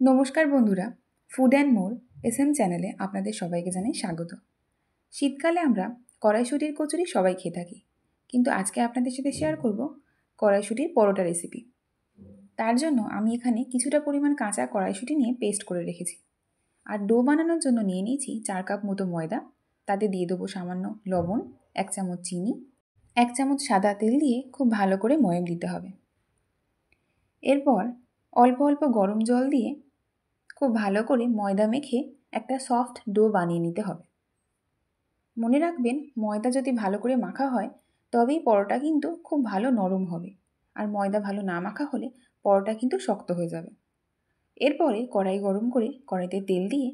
নমস্কার বন্ধুরা, food and more SM চ্যানেলে আপনাদের সবাইকে জানাই স্বাগত। শীতকালে আমরা কড়াইশুঁটির কচুরি সবাই খেয়ে থাকি, কিন্তু আজকে আপনাদের সাথে শেয়ার করব কড়াইশুঁটির পরোটা রেসিপি। তার জন্য আমি এখানে কিছুটা পরিমাণ কাঁচা কড়াইশুঁটি নিয়ে পেস্ট করে রেখেছি। আর ডো বানানোর জন্য নিয়ে নিয়েছি 4 কাপ মতো ময়দা, তাতে দিয়ে দেবো সামান্য লবণ, 1 চামচ চিনি, 1 চামচ সাদা তেল দিয়ে খুব ভালো করে ময়াম দিতে হবে। এরপর অল্প অল্প গরম জল দিয়ে খুব ভালো করে ময়দা মেখে একটা সফট ডো বানিয়ে নিতে হবে। মনে রাখবেন, ময়দা যদি ভালো করে মাখা হয় তবেই পরোটা কিন্তু খুব ভালো নরম হবে, আর ময়দা ভালো না মাখা হলে পরোটা কিন্তু শক্ত হয়ে যাবে। এরপরে কড়াই গরম করে কড়াইতে তেল দিয়ে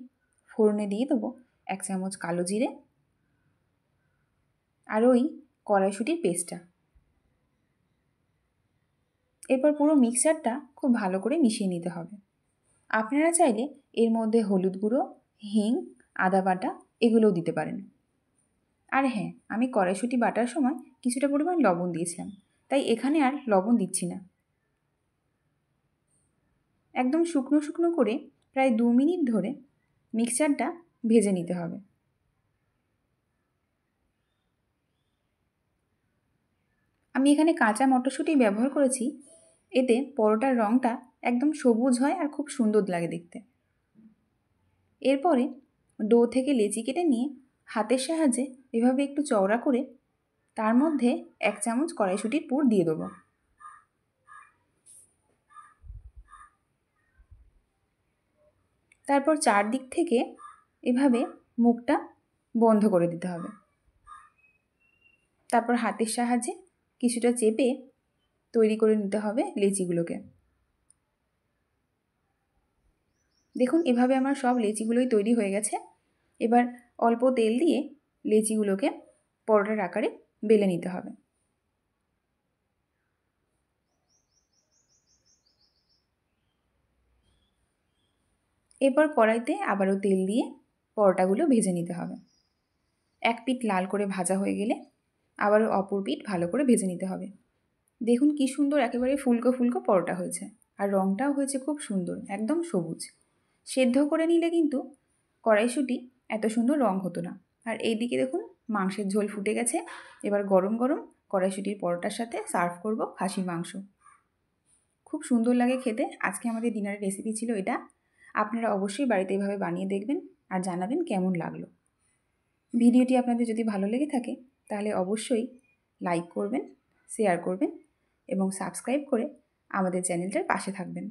ফোড়নে দিয়ে দেবো 1 চামচ কালো জিরে আর ওই কড়াইশুঁটির পেস্টটা। এরপর পুরো মিক্সচারটা খুব ভালো করে মিশিয়ে নিতে হবে। আপনারা চাইলে এর মধ্যে হলুদ গুঁড়ো, হিং, আদা বাটা এগুলোও দিতে পারেন। আর হ্যাঁ, আমি কড়াইশুঁটি বাটার সময় কিছুটা পরিমাণ লবণ দিয়েছিলাম, তাই এখানে আর লবণ দিচ্ছি না। একদম শুকনো শুকনো করে প্রায় 2 মিনিট ধরে মিক্সচারটা ভেজে নিতে হবে। আমি এখানে কাঁচা মটরশুঁটি ব্যবহার করেছি, এতে পরোটার রঙটা একদম সবুজ হয় আর খুব সুন্দর লাগে দেখতে। এরপরে ডো থেকে লেচি কেটে নিয়ে হাতের সাহায্যে এভাবে একটু চওড়া করে তার মধ্যে 1 চামচ কড়াইশুঁটির পুর দিয়ে দেবো। তারপর চারদিক থেকে এভাবে মুখটা বন্ধ করে দিতে হবে। তারপর হাতের সাহায্যে কিছুটা চেপে তৈরি করে নিতে হবে লেচিগুলোকে। দেখুন, এভাবে আমার সব লেচিগুলোই তৈরি হয়ে গেছে। এবার অল্প তেল দিয়ে লেচিগুলোকে পরোটার আকারে বেলে নিতে হবে। এরপর কড়াইতে আবারও তেল দিয়ে পরোটাগুলো ভেজে নিতে হবে। এক পিঠ লাল করে ভাজা হয়ে গেলে আবারও অপর পিঠ ভালো করে ভেজে নিতে হবে। দেখুন কি সুন্দর একেবারে ফুলকো ফুলকো পরোটা হয়েছে, আর রঙটাও হয়েছে খুব সুন্দর, একদম সবুজ। সেদ্ধ করে নিলে কিন্তু কড়াইশুঁটি এত সুন্দর রঙ হতো না। আর এইদিকে দেখুন মাংসের ঝোল ফুটে গেছে। এবার গরম গরম কড়াইশুঁটির পরোটার সাথে সার্ভ করব খাসির মাংস। খুব সুন্দর লাগে খেতে। আজকে আমাদের ডিনারের রেসিপি ছিল এটা। আপনারা অবশ্যই বাড়িতে এভাবে বানিয়ে দেখবেন আর জানাবেন কেমন লাগলো। ভিডিওটি আপনাদের যদি ভালো লেগে থাকে তাহলে অবশ্যই লাইক করবেন, শেয়ার করবেন এবং সাবস্ক্রাইব করে আমাদের চ্যানেলটার পাশে থাকবেন।